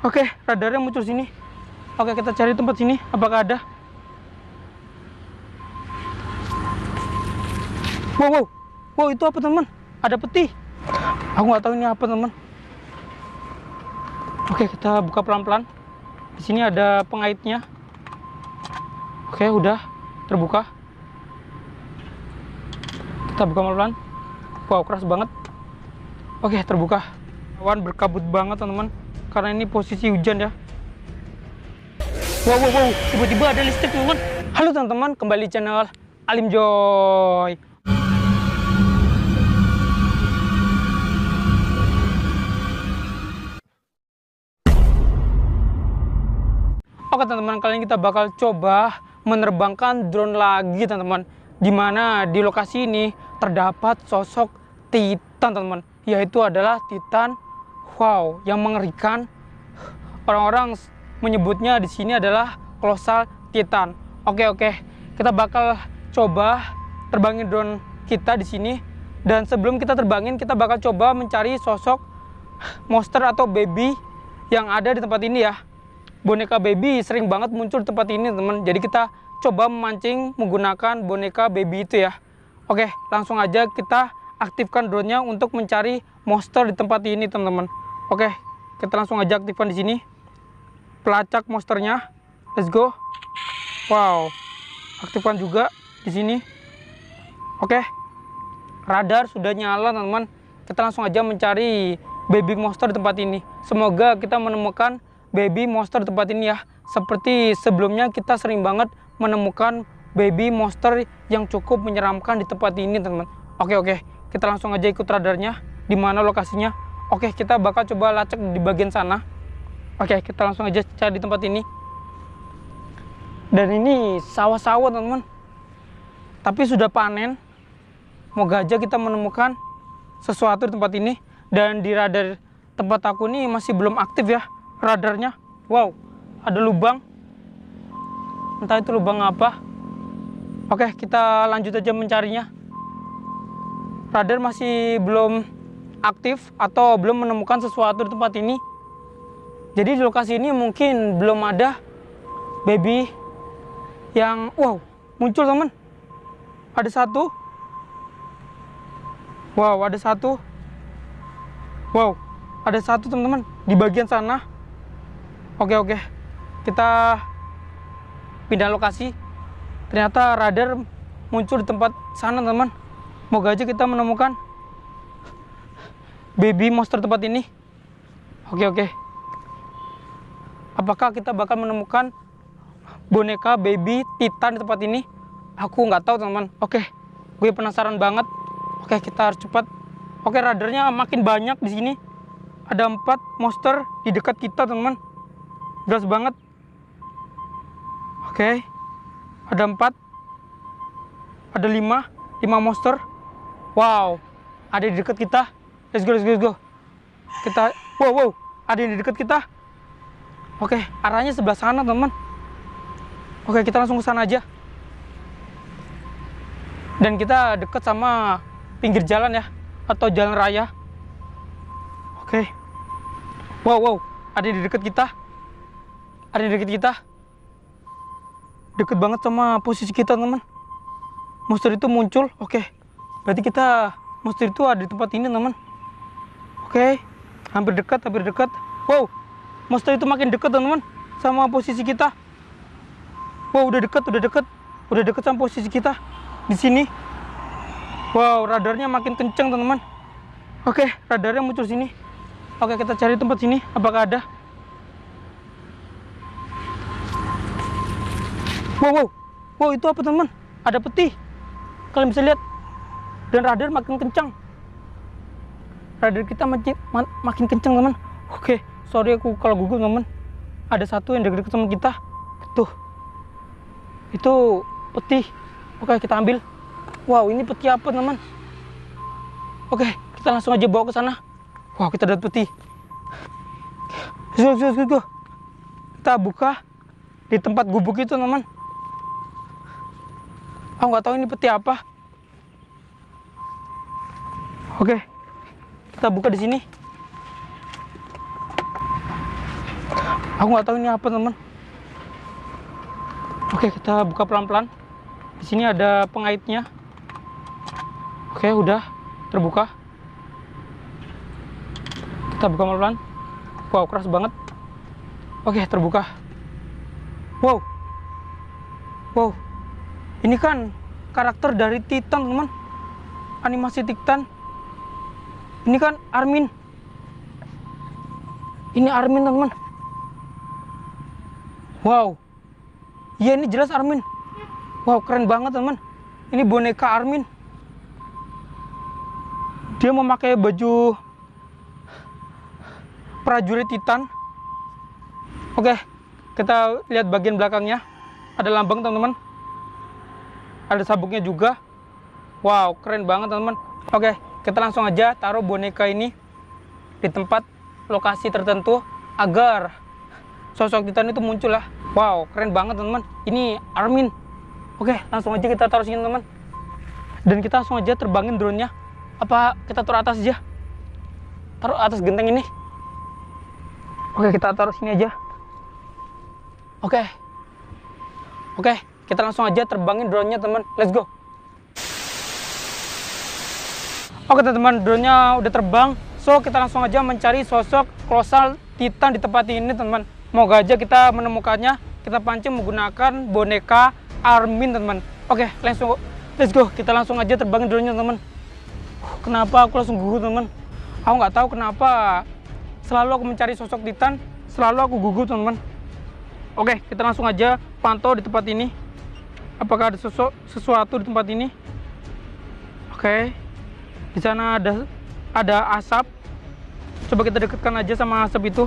Oke, radarnya muncul sini. Oke, kita cari tempat sini. Apakah ada? Wow, wow, wow, itu apa teman? Ada peti. Aku nggak tahu ini apa teman. Oke, kita buka pelan-pelan. Di sini ada pengaitnya. Oke, udah terbuka. Kita buka pelan-pelan. Wow, keras banget. Oke, terbuka. Awan berkabut banget teman-teman, karena ini posisi hujan ya. Wow, wow, wow, tiba-tiba ada listrik teman-teman. Halo teman-teman, kembali di channel Alim Joy. Oke teman-teman, kali ini kita bakal coba menerbangkan drone lagi teman-teman. Dimana di lokasi ini terdapat sosok Titan teman-teman, yaitu adalah Titan. Wow, yang mengerikan. Orang-orang menyebutnya di sini adalah kolosal Titan. Oke, kita bakal coba terbangin drone kita di sini. Dan sebelum kita terbangin, kita bakal coba mencari sosok monster atau baby yang ada di tempat ini ya. Boneka baby sering banget muncul di tempat ini teman. Jadi kita coba memancing menggunakan boneka baby itu ya. Oke, langsung aja kita aktifkan drone-nya untuk mencari monster di tempat ini teman-teman. Oke, kita langsung aja aktifkan di sini. Pelacak monsternya. Let's go. Wow. Aktifkan juga di sini. Oke. Radar sudah nyala teman-teman. Kita langsung aja mencari baby monster di tempat ini. Semoga kita menemukan baby monster di tempat ini ya. Seperti sebelumnya kita sering banget menemukan baby monster yang cukup menyeramkan di tempat ini teman-teman. Oke. Kita langsung aja ikut radarnya. Di mana lokasinya? Oke, kita bakal coba lacak di bagian sana. Oke, kita langsung aja cari di tempat ini. Dan ini sawah-sawah teman-teman. Tapi sudah panen. Moga aja kita menemukan sesuatu di tempat ini. Dan di radar tempat aku ini masih belum aktif ya radarnya. Wow, ada lubang. Entah itu lubang apa. Oke, kita lanjut aja mencarinya. Radar masih belum aktif atau belum menemukan sesuatu di tempat ini. Jadi di lokasi ini mungkin belum ada baby yang muncul teman. Ada satu. Wow, ada satu. Wow, ada satu teman-teman di bagian sana. Oke. Kita pindah lokasi. Ternyata radar muncul di tempat sana teman-teman. Moga aja kita menemukan baby monster tempat ini. Oke. Apakah kita bakal menemukan boneka baby Titan di tempat ini? Aku nggak tahu teman-teman. Oke, gue penasaran banget. Oke, kita harus cepat. Oke, radarnya makin banyak di sini. Ada 4 monster di dekat kita teman-teman. Jelas banget. Oke, ada 4. Ada 5 monster. Wow, ada di dekat kita. Let's go. Kita, wow, ada yang di dekat kita. Oke, arahnya sebelah sana teman. Oke, kita langsung ke sana aja. Dan kita dekat sama pinggir jalan ya, atau jalan raya. Oke. Wow, ada di dekat kita. Deket banget sama posisi kita teman. Monster itu muncul. Oke, berarti monster itu ada di tempat ini teman. Oke, hampir dekat. Wow, monster itu makin dekat teman-teman sama posisi kita. Wow, udah dekat sama posisi kita di sini. Wow, radarnya makin kenceng teman-teman. Oke, radarnya muncul sini. Oke, kita cari tempat sini. Apakah ada? Wow, itu apa teman? Ada peti. Kalian bisa lihat. Dan radar makin kencang. Radar kita makin kencang teman. Oke, sorry aku kalau gugup teman. Ada satu yang dekat sama kita. Tuh. Itu peti. Oke, kita ambil. Wow, ini peti apa teman? Oke, kita langsung aja bawa ke sana. Wow, kita dapat peti. Go. Kita buka di tempat gubuk itu teman. Aku nggak tahu ini peti apa. Oke, kita buka di sini. Aku nggak tahu ini apa teman. Oke, kita buka pelan-pelan. Di sini ada pengaitnya. Oke, udah terbuka. Kita buka pelan-pelan. Wow, keras banget. Oke, terbuka. Wow. Wow. Ini kan karakter dari Titan, teman. Animasi Titan. Ini kan Armin. Ini Armin, teman. Wow. Iya, ini jelas Armin. Wow, keren banget, teman. Ini boneka Armin. Dia memakai baju prajurit Titan. Oke, kita lihat bagian belakangnya. Ada lambang, teman-teman. Ada sabuknya juga. Wow, keren banget, teman-teman. Oke, kita langsung aja taruh boneka ini di tempat lokasi tertentu agar sosok Titan itu muncul lah. Wow, keren banget, teman-teman. Ini Armin. Oke, langsung aja kita taruh sini, teman. Dan kita langsung aja terbangin drone-nya. Apa kita taruh atas aja? Taruh atas genteng ini. Oke, kita taruh sini aja. Oke. Oke, kita langsung aja terbangin drone-nya, teman. Let's go. Oke, teman-teman, drone-nya udah terbang. So, kita langsung aja mencari sosok kolosal Titan di tempat ini, teman-teman. Moga aja kita menemukannya. Kita pancing menggunakan boneka Armin, teman-teman. Oke, let's go. Kita langsung aja terbangin drone-nya, teman. Kenapa aku langsung gugup, teman? Aku nggak tahu kenapa selalu aku mencari sosok Titan, selalu aku gugup, teman-teman. Oke, kita langsung aja pantau di tempat ini. Apakah ada sesuatu di tempat ini? Oke, di sana ada asap. Coba kita dekatkan aja sama asap itu.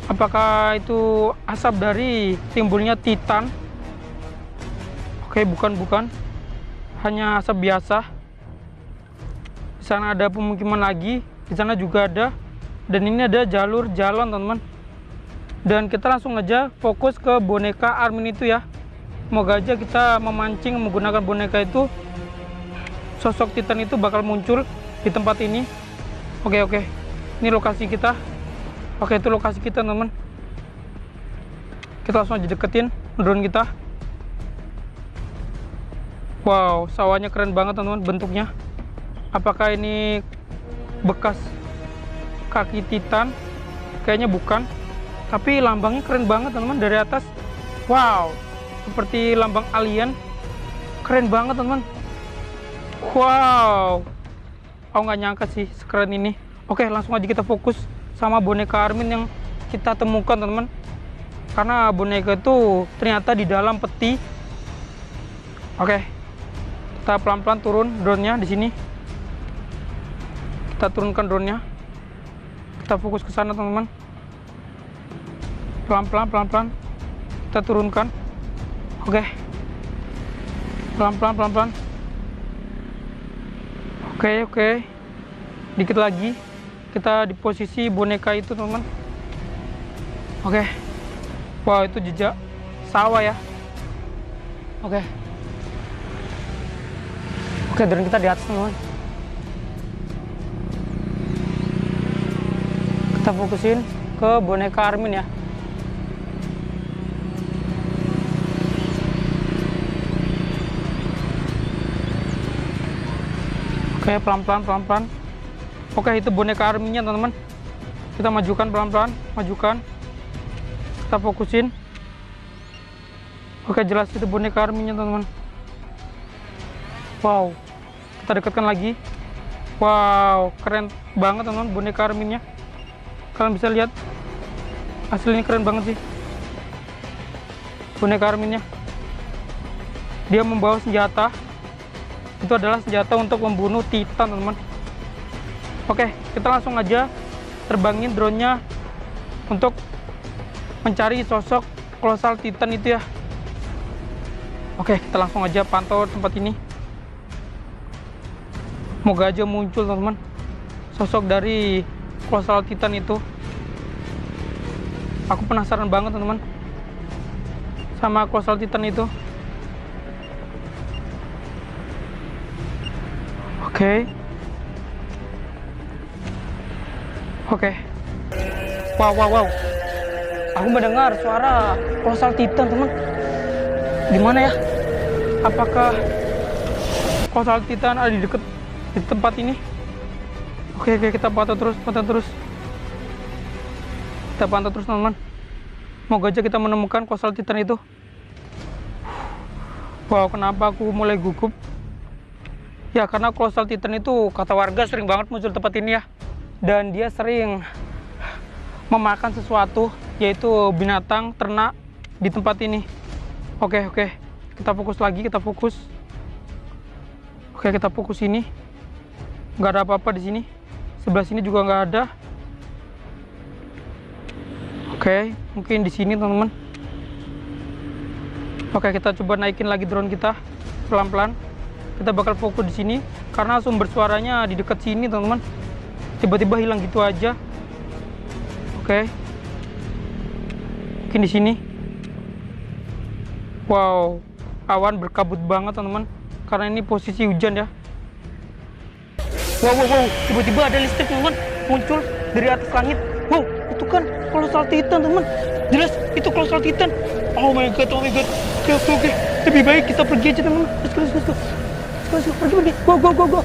Apakah itu asap dari timbulnya Titan? Oke, bukan. Hanya asap biasa. Di sana ada pemukiman lagi. Di sana juga ada. Dan ini ada jalur jalan, teman-teman. Dan kita langsung aja fokus ke boneka Armin itu ya. Semoga aja kita memancing menggunakan boneka itu, sosok Titan itu bakal muncul di tempat ini. Oke. Ini lokasi kita. Oke, itu lokasi kita, teman-teman. Kita langsung aja deketin drone kita. Wow, sawahnya keren banget, teman-teman, bentuknya. Apakah ini bekas kaki Titan? Kayaknya bukan. Tapi lambangnya keren banget, teman-teman, dari atas. Wow, seperti lambang alien. Keren banget, teman-teman. Wow, aku nggak nyangka sih sekeren ini. Oke, langsung aja kita fokus sama boneka Armin yang kita temukan, teman-teman. Karena boneka itu ternyata di dalam peti. Oke, kita pelan-pelan turun drone-nya di sini. Kita turunkan drone-nya. Kita fokus ke sana, teman-teman. Pelan-pelan kita turunkan. Oke, pelan-pelan. Oke, dikit lagi kita di posisi boneka itu, teman-teman. Oke, wow, itu jejak sawah ya. Oke, drone kita di atas, teman-teman. Kita fokusin ke boneka Armin ya. Oke, pelan-pelan. Oke, itu boneka Arminnya, teman-teman. Kita majukan pelan-pelan, majukan. Kita fokusin. Oke, jelas itu boneka Arminnya, teman-teman. Wow, kita dekatkan lagi. Wow, keren banget, teman-teman, boneka Arminnya. Kalian bisa lihat, aslinya keren banget sih boneka Arminnya. Dia membawa senjata. Itu adalah senjata untuk membunuh Titan, teman-teman. Oke, kita langsung aja terbangin drone-nya untuk mencari sosok kolosal Titan itu ya. Oke, kita langsung aja pantau tempat ini. Semoga aja muncul, teman-teman, sosok dari kolosal Titan itu. Aku penasaran banget, teman-teman, sama kolosal Titan itu. Oke. Wow. Aku mendengar suara kolosal Titan, teman. Di mana ya? Apakah kolosal Titan ada di dekat di tempat ini? Oke, kita pantau terus. Kita pantau terus, teman-teman. Moga aja kita menemukan kolosal Titan itu. Wow, kenapa aku mulai gugup? Ya, karena kolosal Titan itu kata warga sering banget muncul tempat ini ya. Dan dia sering memakan sesuatu, yaitu binatang, ternak di tempat ini. Oke. Kita fokus lagi, kita fokus. Oke, kita fokus ini. Nggak ada apa-apa di sini. Sebelah sini juga nggak ada. Oke, mungkin di sini, teman-teman. Oke, kita coba naikin lagi drone kita pelan-pelan. Kita bakal fokus di sini karena sumber suaranya di dekat sini, teman-teman. Tiba-tiba hilang gitu aja. Oke. Mungkin di sini. Wow, awan berkabut banget, teman-teman. Karena ini posisi hujan ya. Wow. Tiba-tiba ada listrik, teman-teman, muncul dari atas langit. Wow, itu kan kolosal Titan, teman. Jelas itu kolosal Titan. Oh my god. Oke. Lebih baik kita pergi aja, teman-teman. Let's go. Pergi. Go.